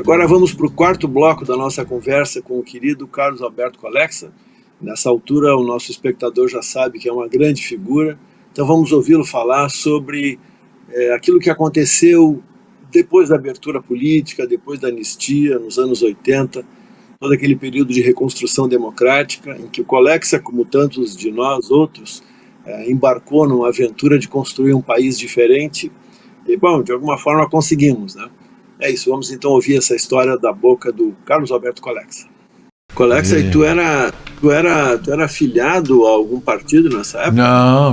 Agora vamos para o quarto bloco da nossa conversa com o querido Carlos Alberto Colexa. Nessa altura o nosso espectador já sabe que é uma grande figura, então vamos ouvi-lo falar sobre aquilo que aconteceu depois da abertura política, depois da anistia, nos anos 80, todo aquele período de reconstrução democrática, em que o Colexa, como tantos de nós outros, embarcou numa aventura de construir um país diferente, e, bom, de alguma forma conseguimos, né? É isso, vamos então ouvir essa história da boca do Carlos Alberto Colexa. Colexa, e tu era afiliado a algum partido nessa época? Não,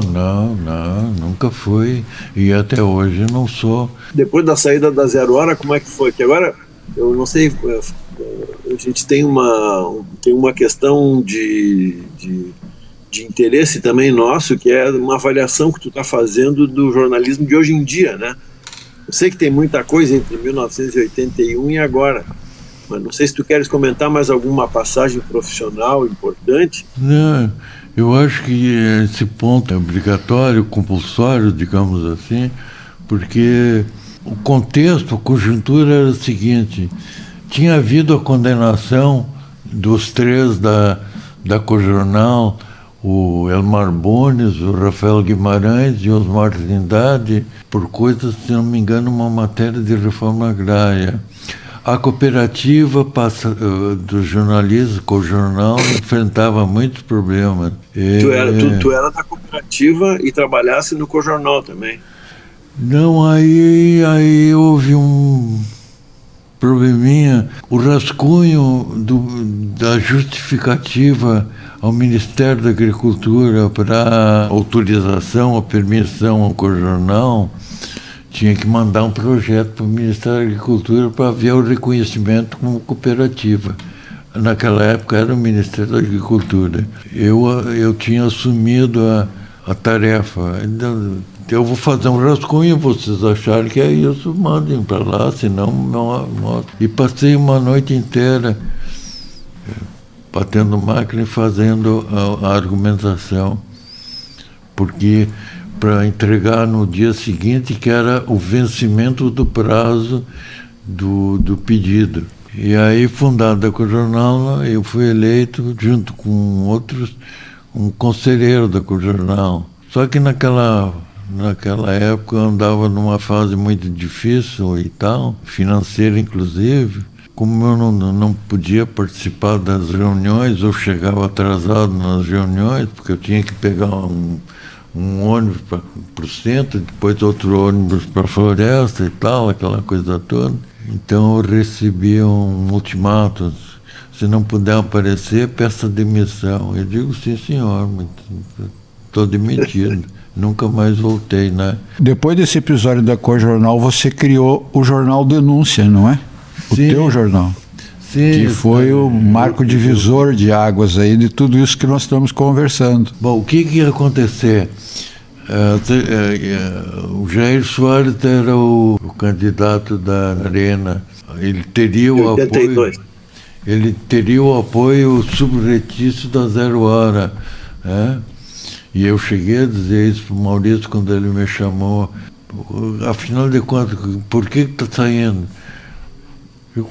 nunca fui, e até hoje não sou. Depois da saída da Zero Hora, como é que foi? Que agora, eu não sei, a gente tem uma questão de interesse também nosso, que é uma avaliação que tu está fazendo do jornalismo de hoje em dia, né? Eu sei que tem muita coisa entre 1981 e agora, mas não sei se tu queres comentar mais alguma passagem profissional importante. Não, eu acho que esse ponto é obrigatório, compulsório, digamos assim, porque o contexto, a conjuntura era o seguinte: tinha havido a condenação dos três da Cojornal, o Elmar Bones, o Rafael Guimarães e o Osmar Trindade, por coisas, se não me engano, uma matéria de reforma agrária. A cooperativa do jornalismo, com o jornal, enfrentava muitos problemas. Tu era da cooperativa e trabalhasse no Cojornal também? Não, aí houve um probleminha. O rascunho da justificativa ao Ministério da Agricultura para autorização ou permissão ao Cojornal tinha que mandar um projeto para o Ministério da Agricultura para ver o reconhecimento como cooperativa. Naquela época era o Ministério da Agricultura. Eu tinha assumido a tarefa. Eu vou fazer um rascunho, vocês acharem que é isso, mandem para lá, senão não. E passei uma noite inteira batendo máquina e fazendo a argumentação, porque para entregar no dia seguinte, que era o vencimento do prazo do pedido. E aí, fundada com o jornal, eu fui eleito, junto com outros, um conselheiro da Cojornal. Só que naquela época eu andava numa fase muito difícil e tal, financeira inclusive. Como eu não podia participar das reuniões, eu chegava atrasado nas reuniões, porque eu tinha que pegar um ônibus para o centro, depois outro ônibus para a floresta e tal, aquela coisa toda. Então eu recebi um ultimato: se não puder aparecer, peça demissão. Eu digo, sim senhor, estou demitido. Nunca mais voltei, né? Depois desse episódio da Cojornal, você criou o jornal Denúncia, não é? O Sim. Teu jornal. Sim, que foi o marco divisor de águas aí de tudo isso que nós estamos conversando. Bom, o que ia acontecer? O Jair Soares era o candidato da Arena. Ele teria o 82. apoio. Ele teria o apoio subretício da Zero Hora, né? E eu cheguei a dizer isso para o Maurício quando ele me chamou. Afinal de contas, por que está saindo?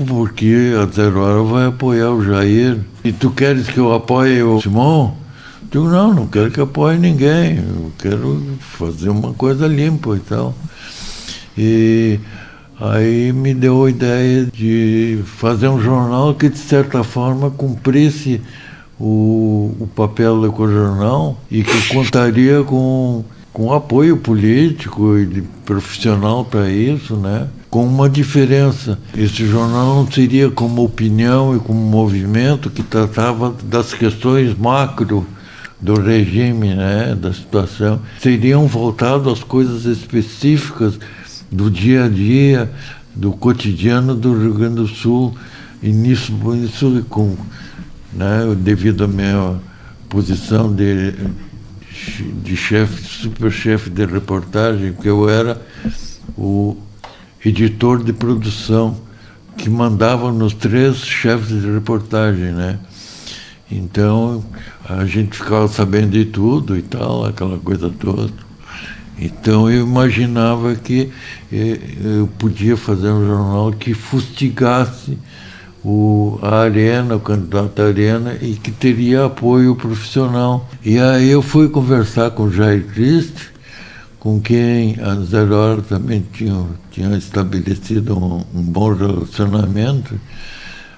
Porque a Zero Hora vai apoiar o Jair. E tu queres que eu apoie o Simão? Eu digo, não quero que apoie ninguém. Eu quero fazer uma coisa limpa e tal. E aí me deu a ideia de fazer um jornal que, de certa forma, cumprisse o papel do Cojornal e que contaria com apoio político e profissional para isso, né? Com uma diferença: esse jornal não seria como opinião e como movimento que tratava das questões macro do regime, né? Da situação. Seriam voltados às coisas específicas do dia a dia, do cotidiano do Rio Grande do Sul. E nisso né, devido à minha posição de chefe, super-chefe de reportagem, porque eu era o editor de produção que mandava nos 3 chefes de reportagem, né? Então a gente ficava sabendo de tudo e tal, aquela coisa toda. Então eu imaginava que eu podia fazer um jornal que fustigasse a Arena, o candidato à Arena, e que teria apoio profissional. E aí eu fui conversar com o Jair Christ, com quem a Zero Hora também tinha estabelecido um bom relacionamento.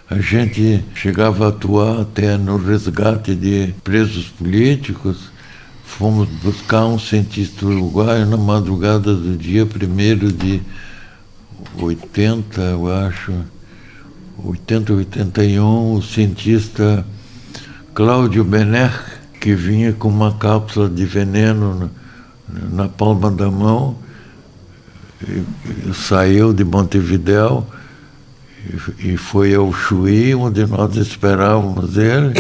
A gente chegava a atuar até no resgate de presos políticos. Fomos buscar um cientista uruguaio na madrugada do dia 1º de 80, eu acho, 80, 81, o cientista Cláudio Bener, que vinha com uma cápsula de veneno na palma da mão, saiu de Montevidéu e foi ao Chuí, onde nós esperávamos ele,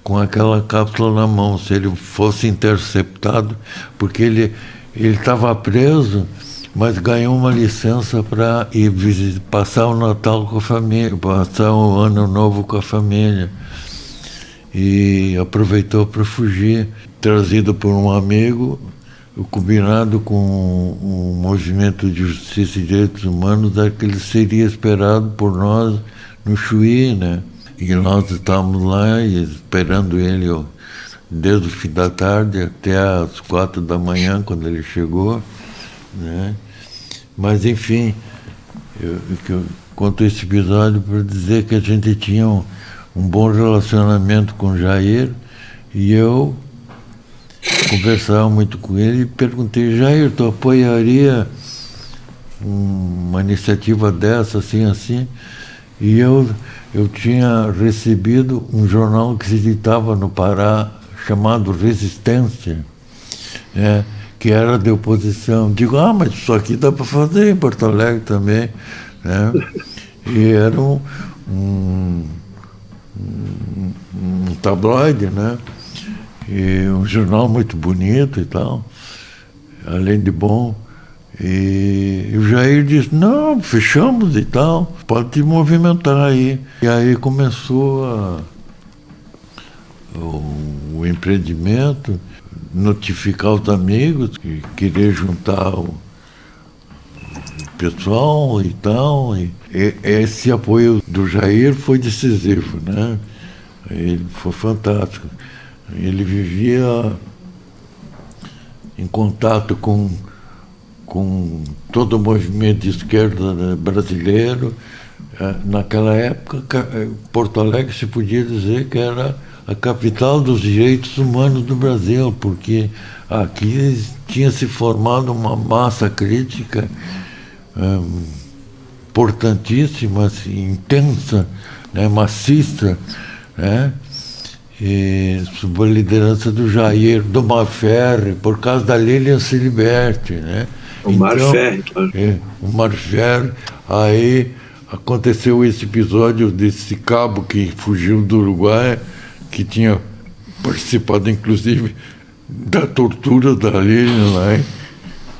com aquela cápsula na mão, se ele fosse interceptado, porque ele estava preso, mas ganhou uma licença para ir passar o Natal com a família, passar o Ano Novo com a família. E aproveitou para fugir, trazido por um amigo, combinado com o Movimento de Justiça e Direitos Humanos, é que ele seria esperado por nós no Chuí, né? E nós estávamos lá esperando ele desde o fim da tarde até as 4 da manhã, quando ele chegou, né? Mas, enfim, eu conto esse episódio para dizer que a gente tinha um bom relacionamento com o Jair, e eu conversava muito com ele e perguntei: Jair, tu apoiaria uma iniciativa dessa, assim, assim? E eu tinha recebido um jornal que se editava no Pará, chamado Resistência, que era de oposição. Digo, mas isso aqui dá para fazer em Porto Alegre também, né? E era um tabloide, né? E um jornal muito bonito e tal, além de bom. E o Jair disse: não, fechamos e tal, pode te movimentar aí. E aí começou o empreendimento, notificar os amigos, que querer juntar o pessoal e tal. E esse apoio do Jair foi decisivo, né? Ele foi fantástico. Ele vivia em contato com todo o movimento de esquerda brasileiro. Naquela época, Porto Alegre se podia dizer que era a capital dos direitos humanos do Brasil, porque aqui tinha se formado uma massa crítica importantíssima, assim, intensa, né, maciça, né? E sob a liderança do Jair, do Marferri, por causa da Lilian Celiberti, né? O Marferri, claro. O Marferri. Aí aconteceu esse episódio desse cabo que fugiu do Uruguai, que tinha participado, inclusive, da tortura da Lilian lá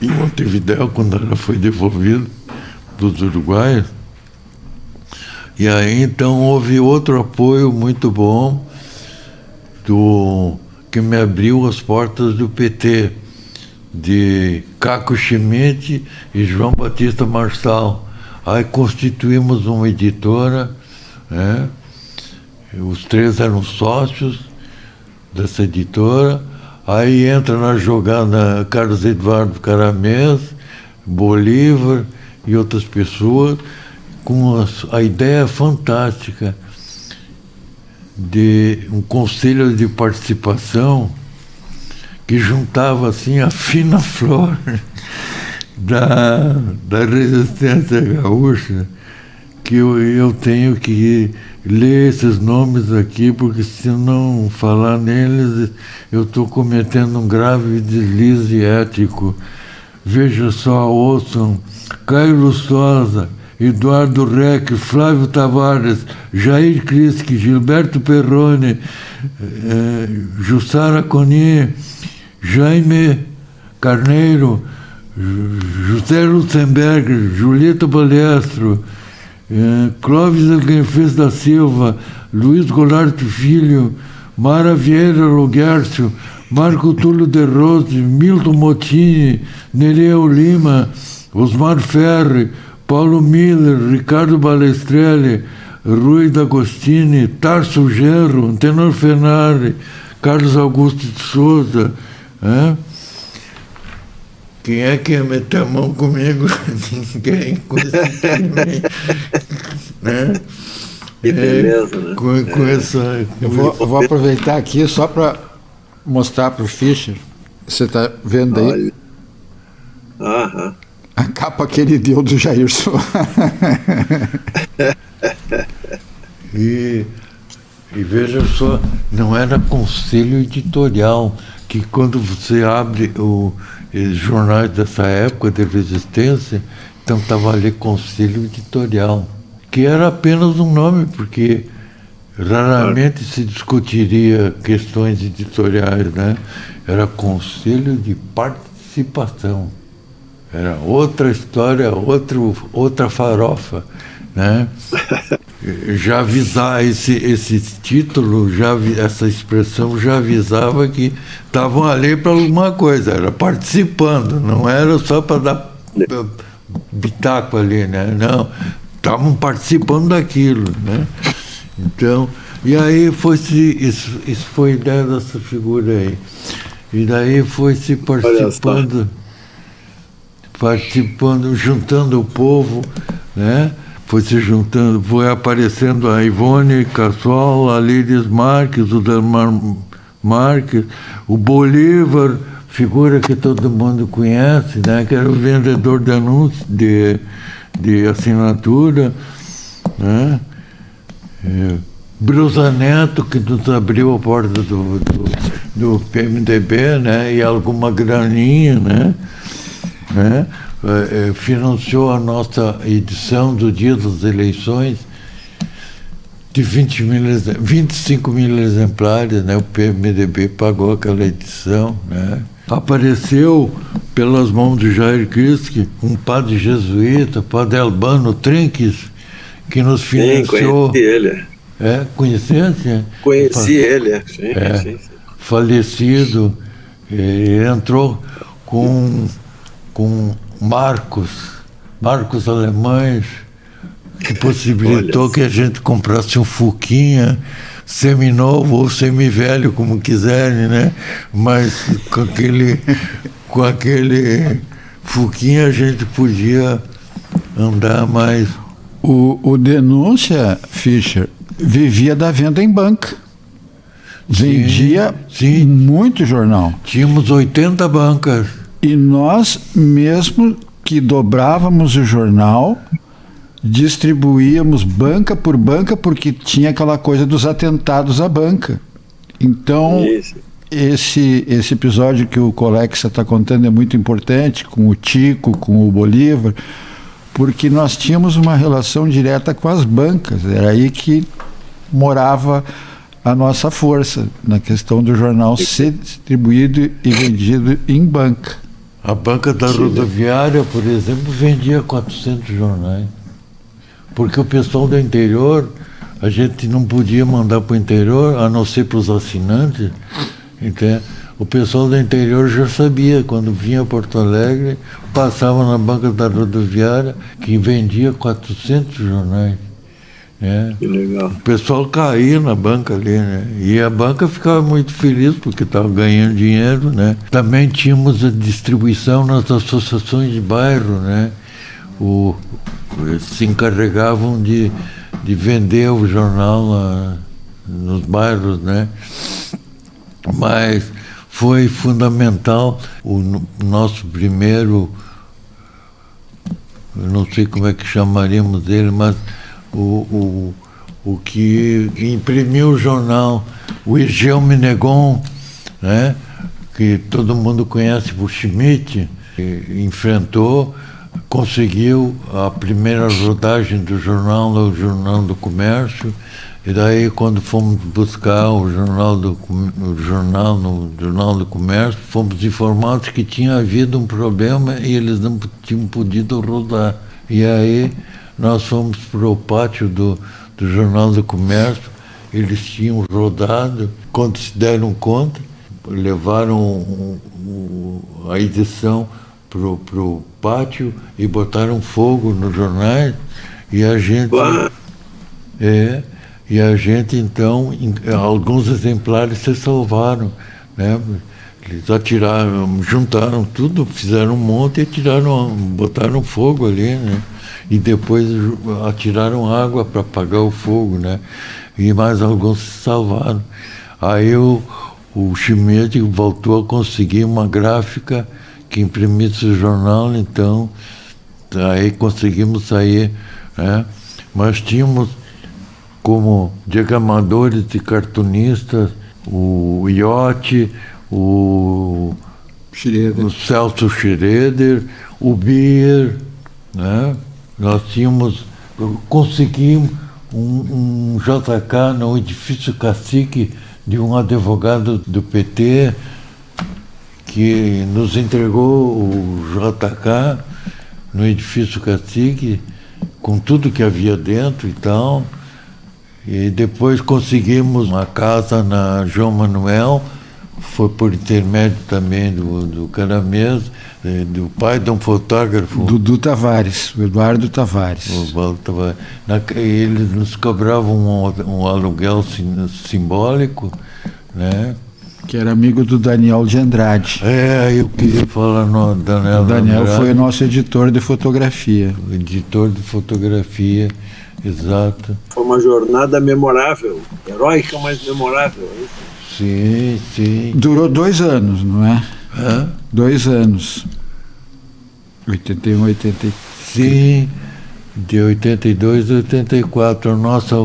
em Montevidéu, quando ela foi devolvida dos uruguaios. E aí, então, houve outro apoio muito bom, que me abriu as portas do PT, de Caco Schmidt e João Batista Marçal. Aí constituímos uma editora, né? Os 3 eram sócios dessa editora. Aí entra na jogada Carlos Eduardo Caramês, Bolívar e outras pessoas, com a ideia fantástica de um conselho de participação que juntava assim a fina flor da resistência gaúcha, que eu tenho que ler esses nomes aqui, porque se eu não falar neles, eu estou cometendo um grave deslize ético. Veja só, ouçam: Caio Lustosa, Eduardo Reck, Flávio Tavares, Jair Christ, Gilberto Perrone, Jussara Coni, Jaime Carneiro, José Lutzenberger, Julieta Balestro, Clóvis Aguinfes da Silva, Luiz Goulart Filho, Mara Vieira Loguércio, Marco Túlio de Rose, Milton Mottini, Nereu Lima, Osmar Ferri, Paulo Miller, Ricardo Balestrelli, Rui D'Agostini, Tarso Genro, Tenor Fenari, Carlos Augusto de Souza. Quem é que ia meter a mão comigo? Ninguém. Né? Que beleza, né? Com essa... Eu vou aproveitar aqui só para mostrar para o Fischer. Você está vendo aí? Olha. Aham. A capa que ele deu do Jair Soares. E veja só, não era conselho editorial, que quando você abre os jornais dessa época de resistência, então estava ali conselho editorial, que era apenas um nome, porque raramente se discutiria questões editoriais, né? Era conselho de participação. Era outra história, outra farofa, né? Já avisar esse título, essa expressão já avisava que estavam ali para alguma coisa, era participando, não era só para dar bitaco ali, né? Não, estavam participando daquilo, né? Então, e aí isso foi ideia dessa figura aí. E daí foi se participando, juntando o povo, né? Foi se juntando, foi aparecendo a Ivone Cassol, a Líris Marques, o Delmar Marques, o Bolívar, figura que todo mundo conhece, né? Que era o vendedor de anúncios, de assinatura, né? Brusa Neto, que nos abriu a porta do PMDB, né? E alguma graninha, né? Financiou a nossa edição do dia das eleições de 25 mil exemplares, né? O PMDB pagou aquela edição, né? Apareceu pelas mãos de Jair Kiske um padre jesuíta, padre Albano Trinques, que nos financiou. Sim, conheci ele. Conhecesse? Conheci ele, sim. Falecido. Ele entrou com marcos alemães, que possibilitou que a gente comprasse um Fuquinha seminovo ou semivelho, como quiserem, né? Mas com aquele Fuquinha a gente podia andar mais. O Denúncia, Fischer, vivia da venda em banca. Vendia muito jornal. Tínhamos 80 bancas. E nós mesmo que dobrávamos o jornal, distribuíamos banca por banca, porque tinha aquela coisa dos atentados à banca. Então, esse episódio que o Colexa está contando é muito importante, com o Tico, com o Bolívar, porque nós tínhamos uma relação direta com as bancas. Era aí que morava a nossa força, na questão do jornal ser distribuído e vendido em banca. A banca da rodoviária, por exemplo, vendia 400 jornais. Porque o pessoal do interior, a gente não podia mandar para o interior, a não ser para os assinantes. Então, o pessoal do interior já sabia, quando vinha a Porto Alegre, passava na banca da rodoviária, que vendia 400 jornais. Né? Que legal. O pessoal caía na banca ali, né? E a banca ficava muito feliz porque estava ganhando dinheiro, né? Também tínhamos a distribuição nas associações de bairro, né? Se encarregavam de vender o jornal nos bairros, né? Mas foi fundamental o nosso primeiro, eu não sei como é que chamaríamos ele, mas o que imprimiu o jornal, o Egeu Menegon, né, que todo mundo conhece por Schmidt, enfrentou, conseguiu a primeira rodagem do jornal no Jornal do Comércio, e daí quando fomos buscar o jornal no Jornal do Comércio, fomos informados que tinha havido um problema e eles não tinham podido rodar. E aí nós fomos para o pátio do Jornal do Comércio, eles tinham rodado, quando se deram conta, levaram a edição pro pátio e botaram fogo nos jornais, e a gente então, alguns exemplares se salvaram, né? Eles atiraram, juntaram tudo, fizeram um monte e botaram fogo ali, né? E depois atiraram água para apagar o fogo, né? E mais alguns se salvaram. Aí o Schmidt voltou a conseguir uma gráfica que imprimisse o jornal, então aí conseguimos sair, né? Mas tínhamos como diagramadores e cartunistas o Iotti, o Celso Schroeder, o Bier, né? Nós conseguimos um JK no edifício Cacique de um advogado do PT que nos entregou o JK no edifício Cacique com tudo que havia dentro e tal. E depois conseguimos uma casa na João Manuel, foi por intermédio também do Caramês, do pai de um fotógrafo. Dudu Tavares, o Eduardo Tavares. Eles nos cobravam um aluguel simbólico, né? Que era amigo do Daniel de Andrade. Eu queria falar no Daniel. O Daniel Andrade, foi o nosso editor de fotografia. O editor de fotografia, exato. Foi uma jornada memorável, heróica, mas memorável. É isso? Sim, sim. Durou 2 anos, não é? 2 anos. 81, 83. Sim, de 82 a 84. A nossa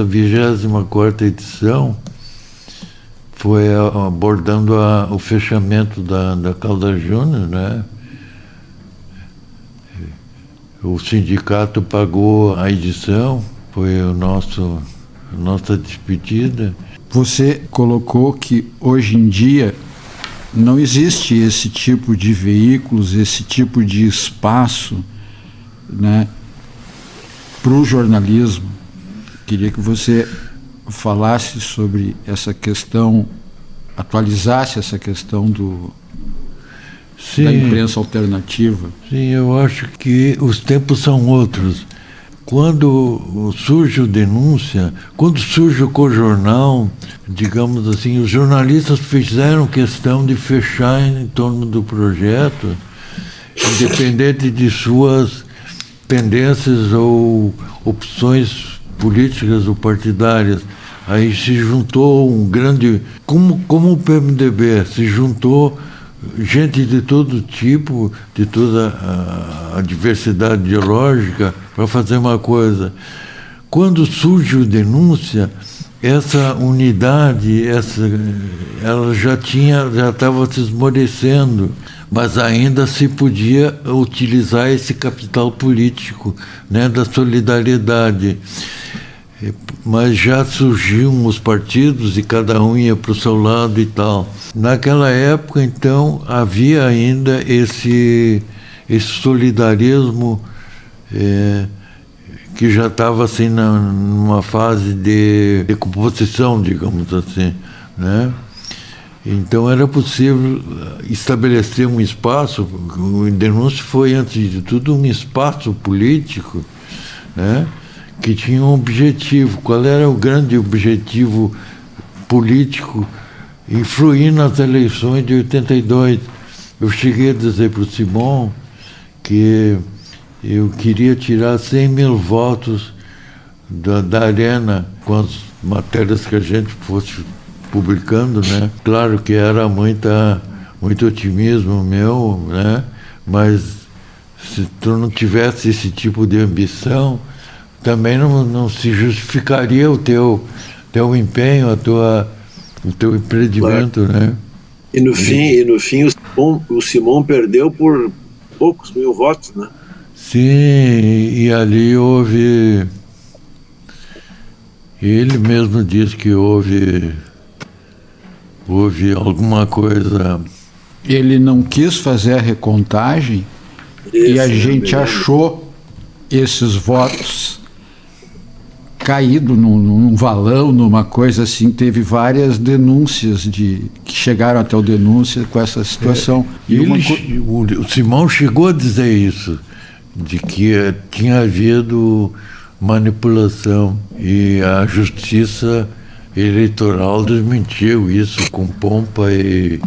24ª edição foi abordando o fechamento da Caldas Júnior, né? O sindicato pagou a edição, foi a nossa despedida. Você colocou que hoje em dia não existe esse tipo de veículos, esse tipo de espaço, né, para o jornalismo. Queria que você falasse sobre essa questão, atualizasse essa questão da imprensa alternativa. Sim, eu acho que os tempos são outros. Quando surge o Denúncia, quando surge o Cojornal, digamos assim, os jornalistas fizeram questão de fechar em torno do projeto, independente de suas tendências ou opções políticas ou partidárias. Aí se juntou um grande... Como o PMDB, se juntou gente de todo tipo, de toda a diversidade ideológica, para fazer uma coisa. Quando surge o Denúncia, essa unidade, ela já estava se esmorecendo, mas ainda se podia utilizar esse capital político, né, da solidariedade. Mas já surgiam os partidos e cada um ia para o seu lado e tal. Naquela época, então, havia ainda esse solidarismo que já estava assim numa fase de decomposição, digamos assim, né? Então era possível estabelecer um espaço. O Denúncia foi, antes de tudo, um espaço político, né, que tinha um objetivo. Qual era o grande objetivo político? Influir nas eleições de 82. Eu cheguei a dizer para o Simon que eu queria tirar 100 mil votos da Arena com as matérias que a gente fosse publicando, né? Claro que era muito otimismo meu, né? Mas se tu não tivesse esse tipo de ambição, também não se justificaria o teu empenho, o teu empreendimento, claro, né? E no fim o Simon perdeu por poucos mil votos, né? Sim, e ali ele mesmo disse que houve alguma coisa. Ele não quis fazer a recontagem. Isso, e a gente achou esses votos caído num valão, numa coisa assim. Teve várias denúncias que chegaram até o denúncia com essa situação. O Simão chegou a dizer isso, de que tinha havido manipulação, e a justiça eleitoral desmentiu isso com pompa e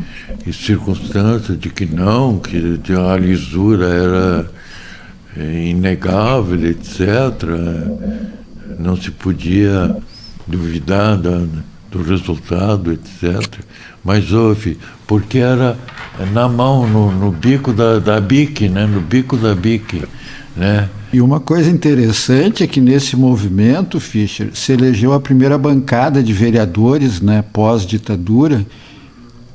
circunstância, de que não, que a lisura era inegável, etc. Não se podia duvidar do resultado, etc. Mas houve, porque era na mão, no bico da BIC, né? No bico da BIC, né? E uma coisa interessante é que nesse movimento, Fischer, se elegeu a primeira bancada de vereadores, né, pós-ditadura.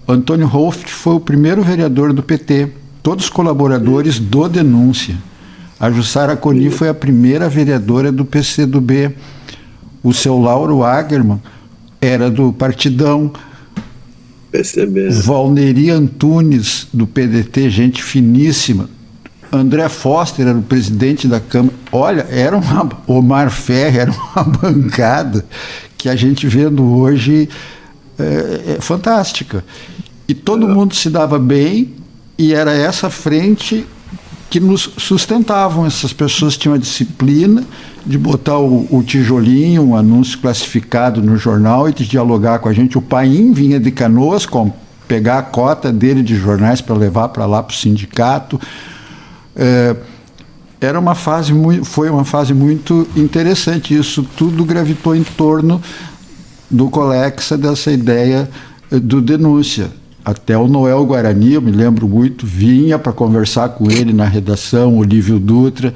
Antônio Holt foi o primeiro vereador do PT, todos colaboradores do Denúncia. A Jussara Coni foi a primeira vereadora do PCdoB. O seu Lauro Agerman era do Partidão. PCB. Valneri Antunes, do PDT, gente finíssima. André Foster era o presidente da Câmara. Olha, Omar Ferre era uma bancada que a gente vendo hoje é fantástica. E todo mundo se dava bem, e era essa frente que nos sustentavam. Essas pessoas tinham a disciplina de botar o tijolinho, um anúncio classificado no jornal, e de dialogar com a gente. O Paim vinha de Canoas, pegar a cota dele de jornais para levar para lá para o sindicato. Foi uma fase muito interessante. Isso tudo gravitou em torno do Colexa, dessa ideia do Denúncia. Até o Noel Guarani, eu me lembro muito, vinha para conversar com ele na redação, Olívio Dutra.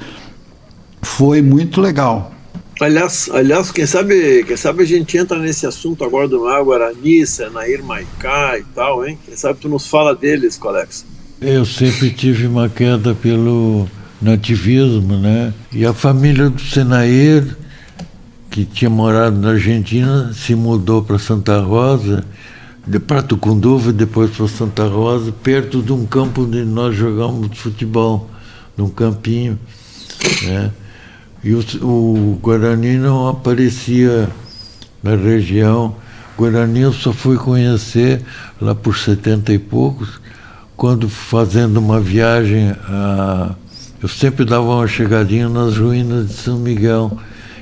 Foi muito legal. Aliás, quem sabe a gente entra nesse assunto agora do Noel Guarani, Senair Maicá e tal, hein? Quem sabe tu nos fala deles, Colexa. Eu sempre tive uma queda pelo nativismo, né? E a família do Senair, que tinha morado na Argentina, se mudou para Santa Rosa, para Tucunduva, depois para Santa Rosa, perto de um campo onde nós jogamos futebol, num campinho, né? E o Guarani não aparecia na região. O Guarani eu só fui conhecer lá por 70 e poucos, quando fazendo uma viagem, eu sempre dava uma chegadinha nas ruínas de São Miguel,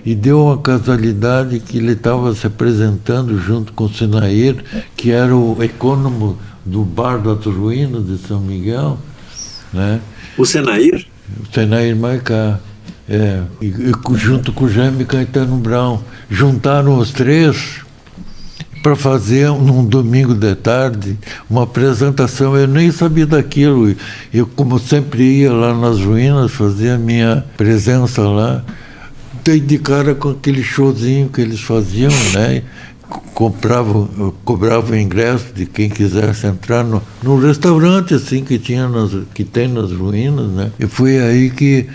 e deu uma casualidade que ele estava se apresentando junto com o Senair, que era o econômico do Bar das Ruínas de São Miguel, né? O Senair? O Senair Maicá, e junto com o Jaime Caetano Brown. Juntaram os três para fazer, num domingo de tarde, uma apresentação. Eu nem sabia daquilo. Eu, como sempre ia lá nas ruínas, fazia a minha presença lá, dei de cara com aquele showzinho que eles faziam, né? Cobrava o ingresso de quem quisesse entrar no restaurante assim que tem nas ruínas, né? E foi aí que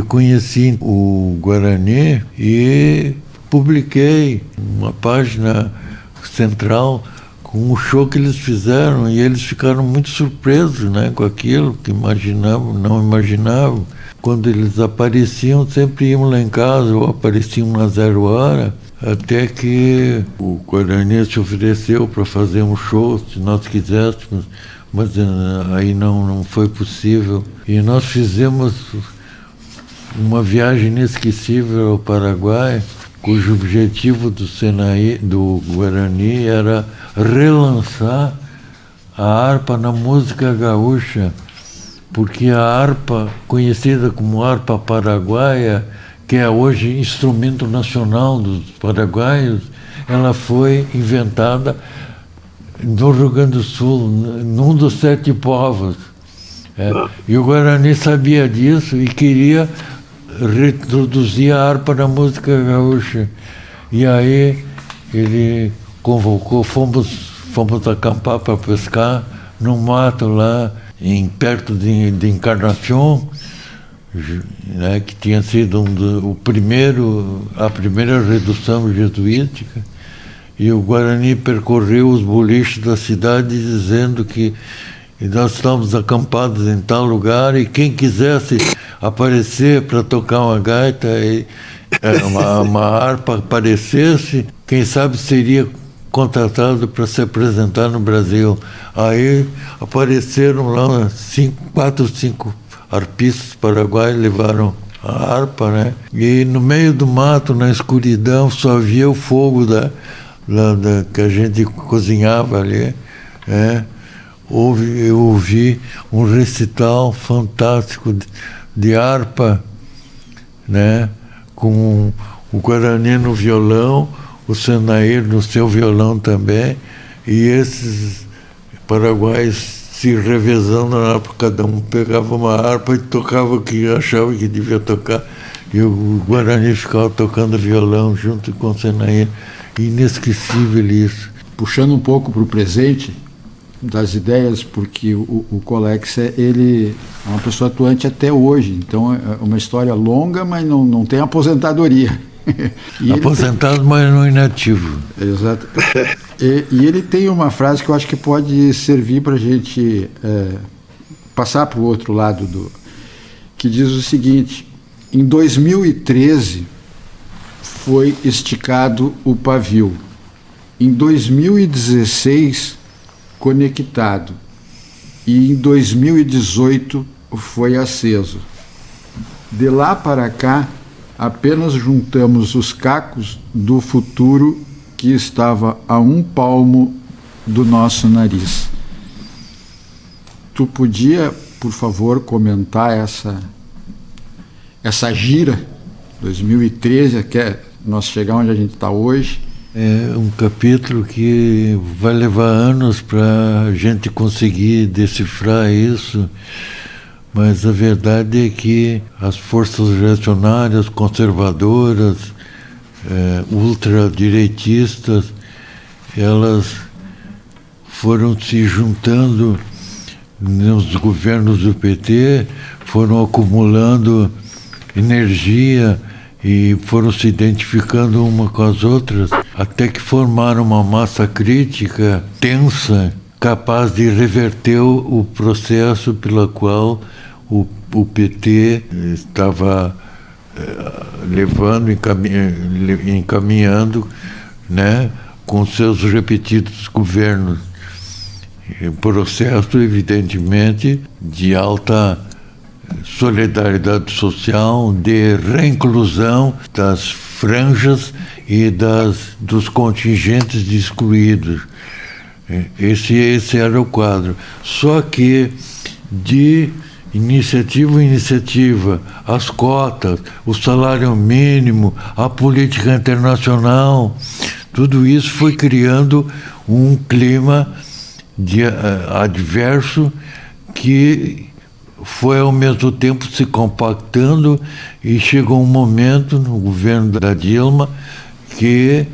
conheci o Guarani e publiquei uma página central com o show que eles fizeram, e eles ficaram muito surpresos, né, com aquilo que não imaginavam. Quando eles apareciam, sempre iam lá em casa, ou apareciam na 0 hora, até que o Guarani se ofereceu para fazer um show, se nós quiséssemos, mas aí não foi possível. E nós fizemos uma viagem inesquecível ao Paraguai, cujo objetivo do Guarani era relançar a harpa na música gaúcha, porque a harpa, conhecida como harpa paraguaia, que é hoje instrumento nacional dos paraguaios, ela foi inventada no Rio Grande do Sul, num dos 7 povos. E o Guarani sabia disso e queria reproduzir a harpa na música gaúcha. E aí ele convocou, fomos acampar para pescar no mato lá, perto de Encarnação, né, que tinha sido a primeira redução jesuítica. E o Guarani percorreu os boliches da cidade dizendo que nós estávamos acampados em tal lugar, e quem quisesse aparecer para tocar uma gaita, uma harpa aparecesse, quem sabe seria contratado para se apresentar no Brasil. Aí apareceram lá 4 ou 5 arpistas paraguaios, levaram a harpa, né? E no meio do mato, na escuridão, só via o fogo que a gente cozinhava ali. Eu ouvi um recital fantástico de harpa, né? Com o Guarani no violão, o Senair no seu violão também, e esses paraguaios se revezando na harpa, cada um pegava uma harpa e tocava o que achava que devia tocar, e o Guarani ficava tocando violão junto com o Senair. Inesquecível isso. Puxando um pouco para o presente das ideias, porque o Colex ele é uma pessoa atuante até hoje, então é uma história longa, mas não tem aposentadoria. Aposentado, mas não inativo. Exato. E ele tem uma frase que eu acho que pode servir para a gente passar para o outro lado, que diz o seguinte: em 2013 foi esticado o pavio, em 2016 conectado, e em 2018 foi aceso. De lá para cá, apenas juntamos os cacos do futuro que estava a um palmo do nosso nariz. Tu podia, por favor, comentar essa gira 2013 até nós chegar onde a gente está hoje? É um capítulo que vai levar anos para a gente conseguir decifrar isso, mas a verdade é que as forças reacionárias, conservadoras, ultradireitistas, elas foram se juntando nos governos do PT, foram acumulando energia e foram se identificando uma com as outras, até que formaram uma massa crítica tensa, capaz de reverter o processo pelo qual o PT estava levando, encaminhando, né, com seus repetidos governos. Um processo, evidentemente, de alta solidariedade social, de reinclusão das franjas e dos contingentes de excluídos. Esse era o quadro. Só que de iniciativa em iniciativa, as cotas, o salário mínimo, a política internacional, tudo isso foi criando um clima adverso que foi ao mesmo tempo se compactando, e chegou um momento no governo da Dilma que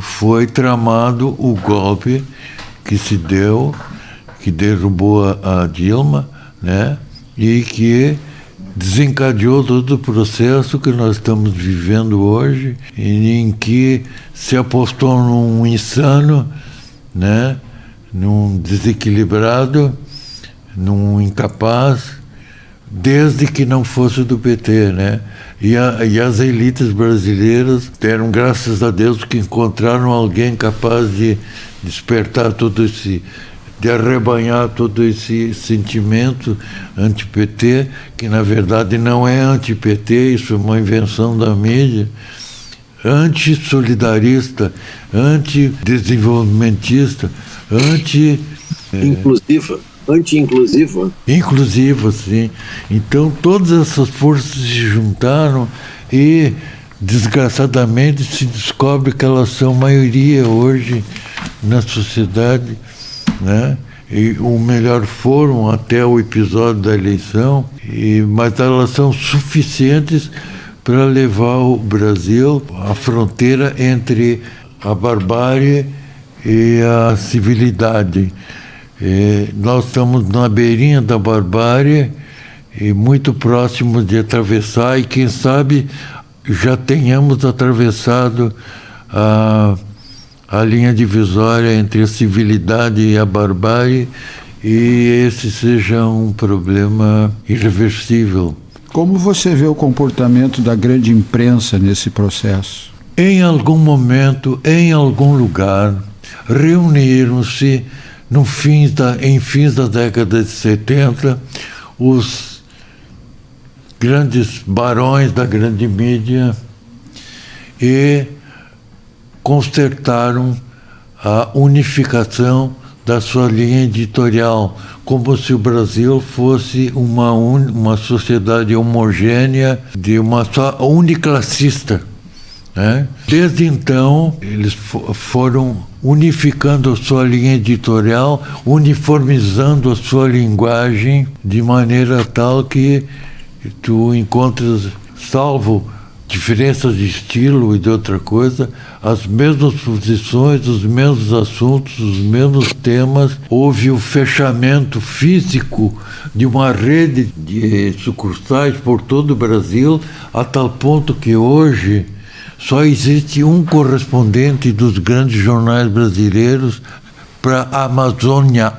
foi tramado o golpe que se deu, que derrubou a Dilma, né? E que desencadeou todo o processo que nós estamos vivendo hoje, em que se apostou num insano, né? Num desequilibrado, num incapaz, desde que não fosse do PT, né? E as elites brasileiras deram graças a Deus que encontraram alguém capaz de despertar de arrebanhar todo esse sentimento anti-PT, que na verdade não é anti-PT, isso é uma invenção da mídia, anti-solidarista, anti-desenvolvimentista, anti-inclusiva. Inclusiva, sim. Então todas essas forças se juntaram e, desgraçadamente, se descobre que elas são maioria hoje na sociedade, né? E o melhor foram até o episódio da eleição, mas elas são suficientes para levar o Brasil à fronteira entre a barbárie e a civilidade. Nós estamos na beirinha da barbárie e muito próximos de atravessar, e quem sabe já tenhamos atravessado a linha divisória entre a civilidade e a barbárie, e esse seja um problema irreversível. Como você vê o comportamento da grande imprensa nesse processo? Em algum momento, em algum lugar, reuniram-se em fins da década de 70 os grandes barões da grande mídia e constataram a unificação da sua linha editorial, como se o Brasil fosse uma sociedade homogênea, de uma só uniclassista, né? Desde então, eles foram unificando a sua linha editorial, uniformizando a sua linguagem, de maneira tal que tu encontras, salvo diferenças de estilo e de outra coisa, as mesmas posições, os mesmos assuntos, os mesmos temas. Houve o fechamento físico de uma rede de sucursais por todo o Brasil, a tal ponto que hoje só existe um correspondente dos grandes jornais brasileiros para a Amazônia.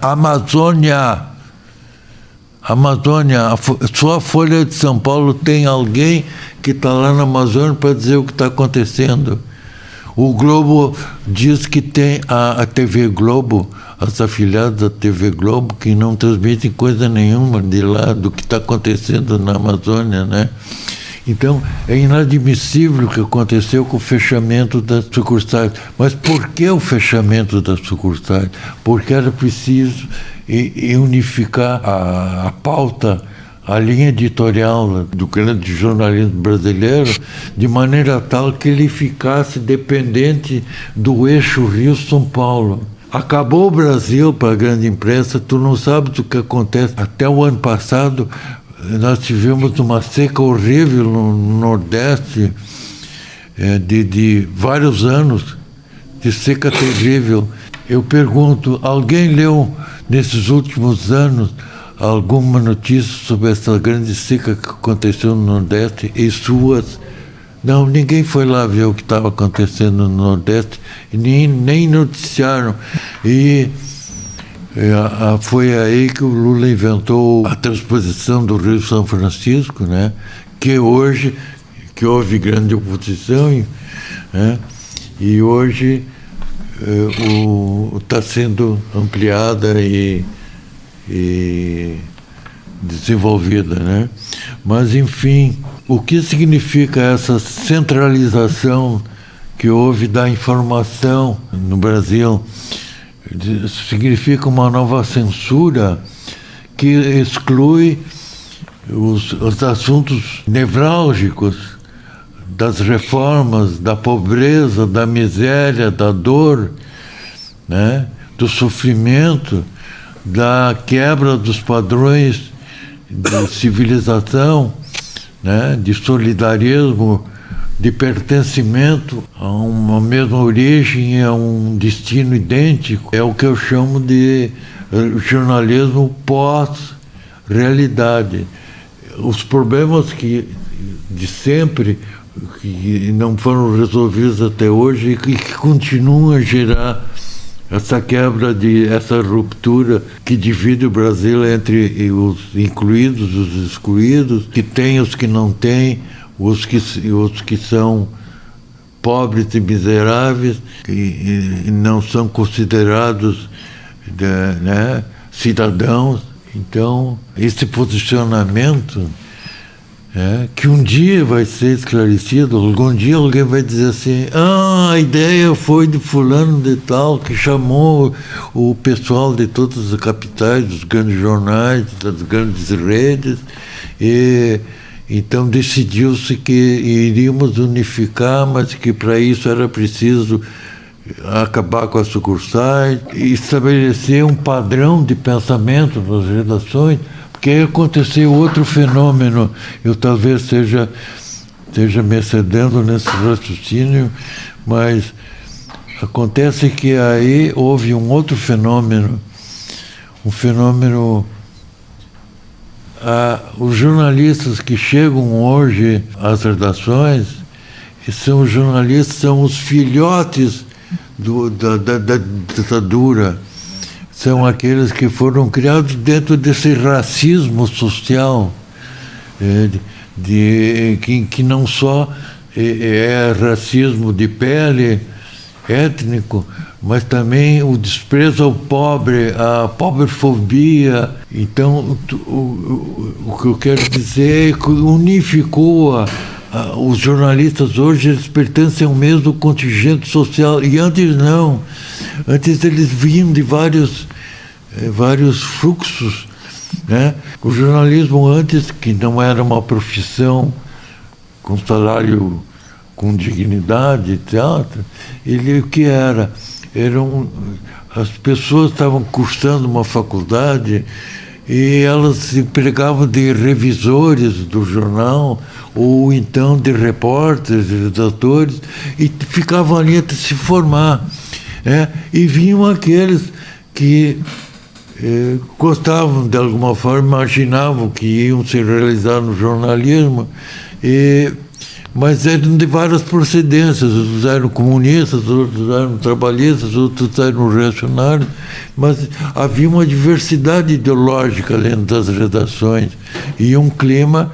Só a Folha de São Paulo tem alguém que está lá na Amazônia para dizer o que está acontecendo. O Globo diz que tem a TV Globo, as afiliadas da TV Globo, que não transmitem coisa nenhuma de lá do que está acontecendo na Amazônia, né? Então, é inadmissível o que aconteceu com o fechamento das sucursais. Mas por que o fechamento das sucursais? Porque era preciso unificar a pauta, a linha editorial do grande jornalismo brasileiro, de maneira tal que ele ficasse dependente do eixo Rio-São Paulo. Acabou o Brasil para a grande imprensa, tu não sabes o que acontece. Até o ano passado, nós tivemos uma seca horrível no Nordeste, de vários anos, de seca terrível. Eu pergunto, alguém leu nesses últimos anos alguma notícia sobre essa grande seca que aconteceu no Nordeste e suas? Não, ninguém foi lá ver o que estava acontecendo no Nordeste, nem noticiaram. E foi aí que o Lula inventou a transposição do Rio São Francisco, né? Que hoje, que houve grande oposição, né? E hoje está sendo ampliada e desenvolvida, né? Mas, enfim, o que significa essa centralização que houve da informação no Brasil? Significa uma nova censura que exclui os assuntos nevrálgicos das reformas, da pobreza, da miséria, da dor, né? Do sofrimento, da quebra dos padrões de civilização, né? De solidarismo, de pertencimento a uma mesma origem, a um destino idêntico. É o que eu chamo de jornalismo pós-realidade. Os problemas de sempre, que não foram resolvidos até hoje e que continuam a gerar essa quebra, essa ruptura que divide o Brasil entre os incluídos e os excluídos, que tem os que não têm, os que são pobres e miseráveis e não são considerados né, cidadãos. Então, esse posicionamento que um dia vai ser esclarecido, algum dia alguém vai dizer assim, a ideia foi de fulano de tal, que chamou o pessoal de todas as capitais, dos grandes jornais, das grandes redes, e então decidiu-se que iríamos unificar, mas que para isso era preciso acabar com as sucursais, estabelecer um padrão de pensamento nas redações, porque aí aconteceu outro fenômeno. Eu talvez esteja me excedendo nesse raciocínio, mas acontece que aí houve um outro fenômeno, os jornalistas que chegam hoje às redações, são os filhotes da ditadura, são aqueles que foram criados dentro desse racismo social, que não só é racismo de pele, étnico, mas também o desprezo ao pobre, a pobrefobia. Então, o que eu quero dizer é que unificou os jornalistas hoje, eles pertencem ao mesmo contingente social, e antes não. Antes eles vinham de vários fluxos, né? O jornalismo antes, que não era uma profissão com salário com dignidade, etc., ele o que era? As pessoas estavam cursando uma faculdade e elas se empregavam de revisores do jornal ou então de repórteres, de redatores, e ficavam ali até se formar. E vinham aqueles que gostavam de alguma forma, imaginavam que iam se realizar no jornalismo, mas eram de várias procedências, outros eram comunistas, outros eram trabalhistas, outros eram reacionários, mas havia uma diversidade ideológica dentro das redações e um clima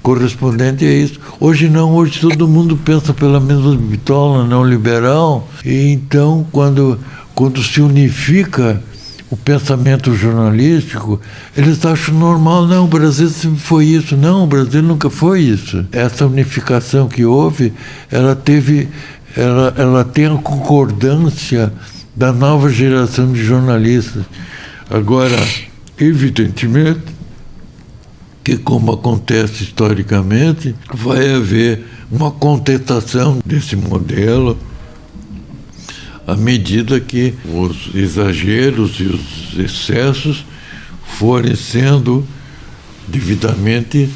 correspondente a isso. Hoje não, hoje todo mundo pensa pela mesma bitola não liberal, e então quando se unifica o pensamento jornalístico, eles acham normal. Não, o Brasil sempre foi isso. Não, o Brasil nunca foi isso. Essa unificação que houve, ela tem a concordância da nova geração de jornalistas. Agora, evidentemente, que como acontece historicamente, vai haver uma contestação desse modelo à medida que os exageros e os excessos forem sendo devidamente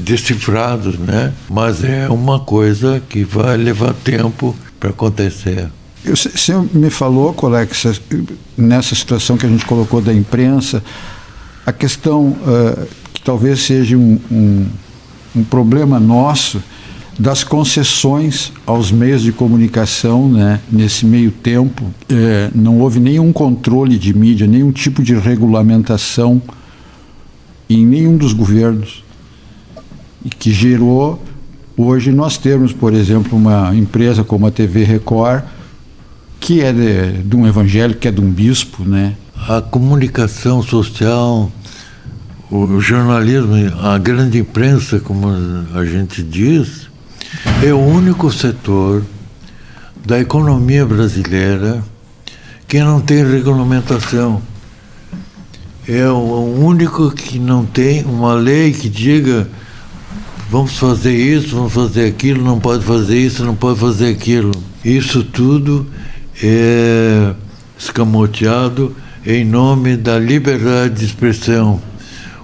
decifrados, né? Mas é uma coisa que vai levar tempo para acontecer. Você me falou, Colex, nessa situação que a gente colocou da imprensa, a questão que talvez seja um problema nosso, das concessões aos meios de comunicação, né? Nesse meio tempo, não houve nenhum controle de mídia, nenhum tipo de regulamentação em nenhum dos governos, e que gerou, hoje nós temos, por exemplo, uma empresa como a TV Record, que é de um evangélico, que é de um bispo, né? A comunicação social, o jornalismo, a grande imprensa, como a gente diz, é o único setor da economia brasileira que não tem regulamentação. É o único que não tem uma lei que diga vamos fazer isso, vamos fazer aquilo, não pode fazer isso, não pode fazer aquilo. Isso tudo é escamoteado em nome da liberdade de expressão.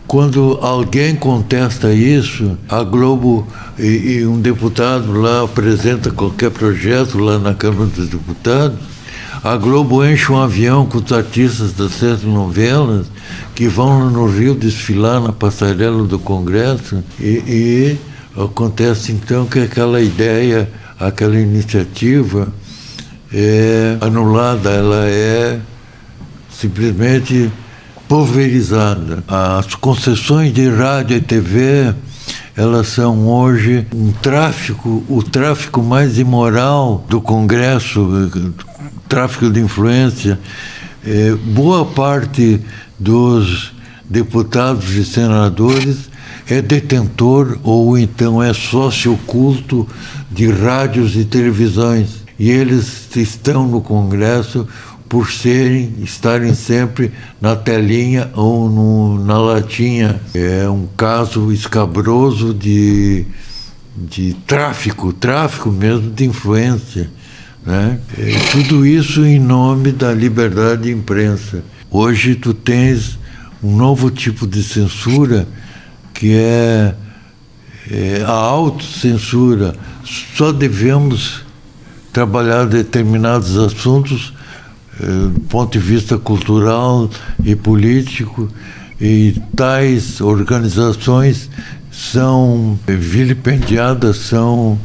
Quando alguém contesta isso, a Globo e um deputado lá apresenta qualquer projeto lá na Câmara dos Deputados, a Globo enche um avião com os artistas das 7 novelas que vão no Rio desfilar na passarela do Congresso e acontece então que aquela ideia, aquela iniciativa é anulada, ela é simplesmente pulverizada. As concessões de rádio e TV, elas são hoje o tráfico mais imoral do Congresso, tráfico de influência. Boa parte dos deputados e senadores é detentor ou então é sócio oculto de rádios e televisões. E eles estão no Congresso por estarem sempre na telinha ou na latinha. É um caso escabroso de tráfico mesmo de influência, né? Tudo isso em nome da liberdade de imprensa. Hoje tu tens um novo tipo de censura que é a autocensura. Só devemos trabalhar determinados assuntos do ponto de vista cultural e político, e tais organizações são vilipendiadas, são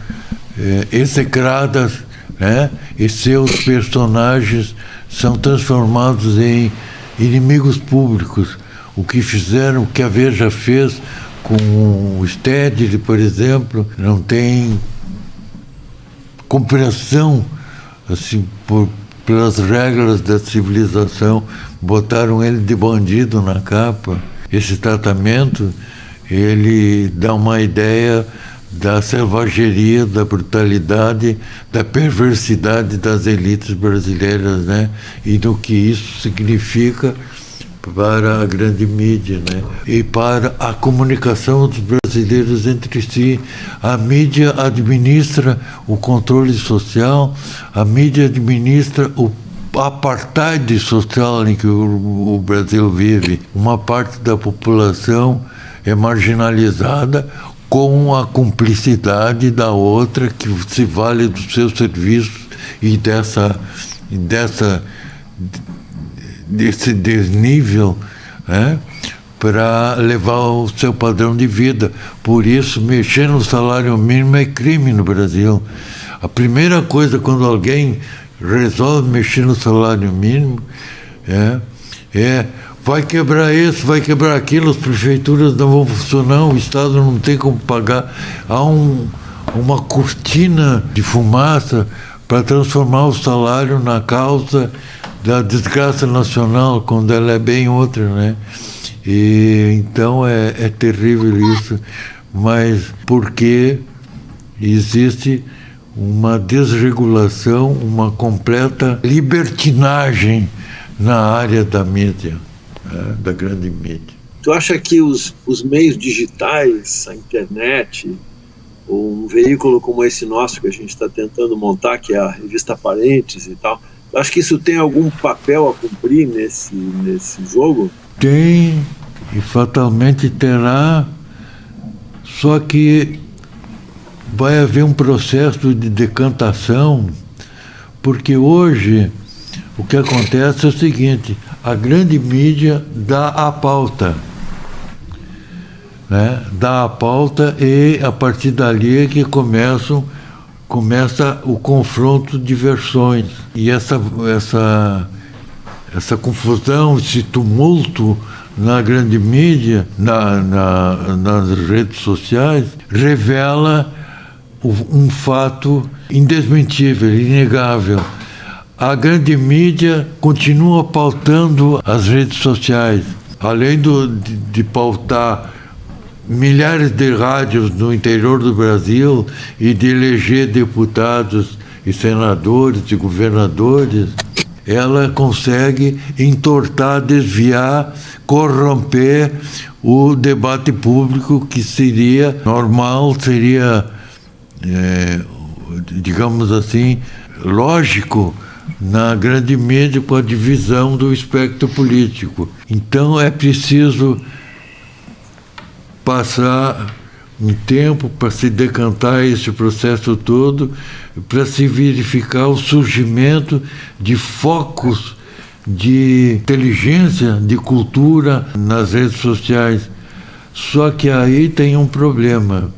execradas, né? E seus personagens são transformados em inimigos públicos. O que fizeram, o que a Veja fez com o Stedley, por exemplo, não tem compreensão assim, pelas regras da civilização, botaram ele de bandido na capa. Esse tratamento, ele dá uma ideia da selvageria, da brutalidade, da perversidade das elites brasileiras, né? E do que isso significa para a grande mídia, né? E para a comunicação dos brasileiros entre si. A mídia administra o controle social, a mídia administra o apartheid social em que o Brasil vive. Uma parte da população é marginalizada com a cumplicidade da outra que se vale dos seus serviços e desse desnível, né, para levar o seu padrão de vida. Por isso, mexer no salário mínimo é crime no Brasil. A primeira coisa quando alguém resolve mexer no salário mínimo vai quebrar isso, vai quebrar aquilo, as prefeituras não vão funcionar, o Estado não tem como pagar. Há uma cortina de fumaça para transformar o salário na causa da desgraça nacional, quando ela é bem outra, né? E então é terrível isso, mas porque existe uma desregulação, uma completa libertinagem na área da mídia, da grande mídia. Tu acha que os meios digitais, a internet, ou um veículo como esse nosso que a gente está tentando montar, que é a revista Parentes e tal, tu acha que isso tem algum papel a cumprir nesse jogo? Tem, e fatalmente terá, só que vai haver um processo de decantação, porque hoje o que acontece é o seguinte: a grande mídia dá a pauta, né? Dá a pauta, e a partir dali é que começa o confronto de versões. E essa confusão, esse tumulto na grande mídia, nas redes sociais, revela um fato indesmentível, inegável. A grande mídia continua pautando as redes sociais, além de pautar milhares de rádios no interior do Brasil e de eleger deputados e senadores e governadores. Ela consegue entortar, desviar, corromper o debate público, que seria normal, seria, digamos assim, lógico na grande mídia, com a divisão do espectro político. Então é preciso passar um tempo para se decantar esse processo todo, para se verificar o surgimento de focos de inteligência, de cultura nas redes sociais. Só que aí tem um problema: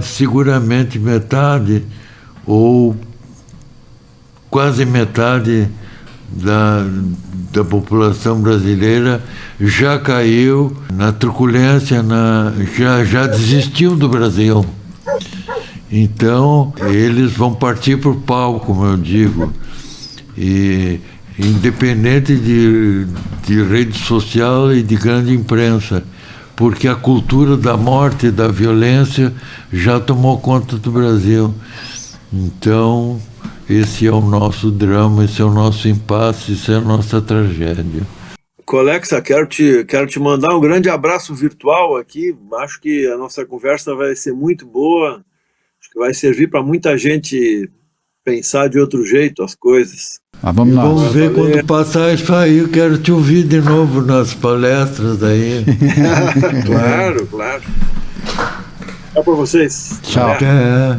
seguramente metade, ou quase metade da população brasileira já caiu na truculência, já desistiu do Brasil. Então, eles vão partir para o pau, como eu digo. E independente de rede social e de grande imprensa, porque a cultura da morte e da violência já tomou conta do Brasil. Então, esse é o nosso drama, esse é o nosso impasse, essa é a nossa tragédia. Colexa, quero te mandar um grande abraço virtual aqui. Acho que a nossa conversa vai ser muito boa. Acho que vai servir para muita gente pensar de outro jeito as coisas. Vamos lá. Vamos ver quando passar isso aí. Eu quero te ouvir de novo nas palestras aí. Claro. Tchau para vocês. Tchau. Até.